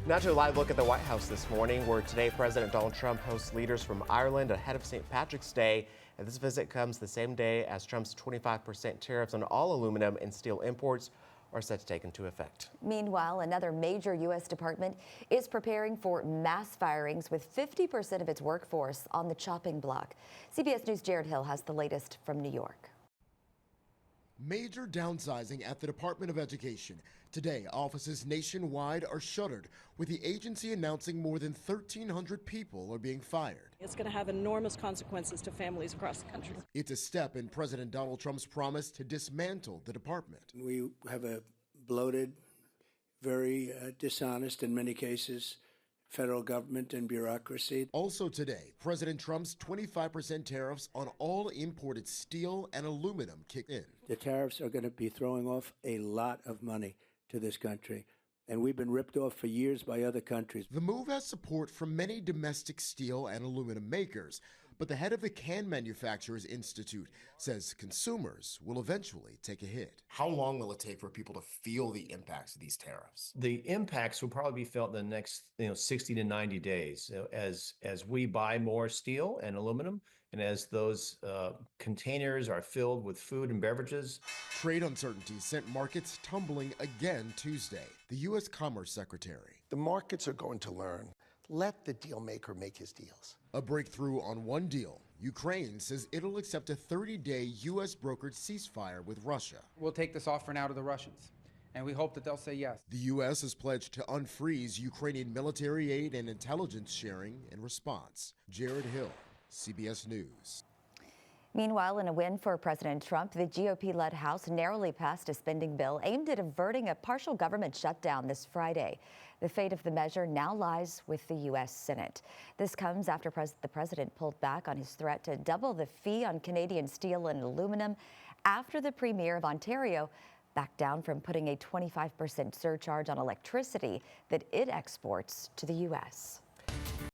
Now to a live look at the White House this morning, where today President Donald Trump hosts leaders from Ireland ahead of St. Patrick's Day. And this visit comes the same day as Trump's 25% tariffs on all aluminum and steel imports are set to take into effect. Meanwhile, another major U.S. department is preparing for mass firings with 50% of its workforce on the chopping block. CBS News' Jared Hill has the latest from New York. Major downsizing at the Department of Education. Today, offices nationwide are shuttered, with the agency announcing more than 1,300 people are being fired. It's going to have enormous consequences to families across the country. It's a step in President Donald Trump's promise to dismantle the department. We have a bloated, very dishonest, in many cases, federal government and bureaucracy. Also today, President Trump's 25% tariffs on all imported steel and aluminum kick in. The tariffs are going to be throwing off a lot of money to this country, and we've been ripped off for years by other countries. The move has support from many domestic steel and aluminum makers, but the head of the Can Manufacturers Institute says consumers will eventually take a hit. How long will it take for people to feel the impacts of these tariffs? The impacts will probably be felt in the next 60 to 90 days as we buy more steel and aluminum, and as those containers are filled with food and beverages. Trade uncertainty sent markets tumbling again Tuesday. The U.S. Commerce Secretary. The markets are going to learn. Let the deal maker make his deals. A breakthrough on one deal. Ukraine says it'll accept a 30-day U.S. brokered ceasefire with Russia. We'll take this offer now to the Russians, and we hope that they'll say yes. The U.S. has pledged to unfreeze Ukrainian military aid and intelligence sharing in response. Jared Hill, CBS News. Meanwhile, in a win for President Trump, the GOP-led House narrowly passed a spending bill aimed at averting a partial government shutdown this Friday. The fate of the measure now lies with the U.S. Senate. This comes after the president pulled back on his threat to double the fee on Canadian steel and aluminum after the Premier of Ontario backed down from putting a 25% surcharge on electricity that it exports to the U.S.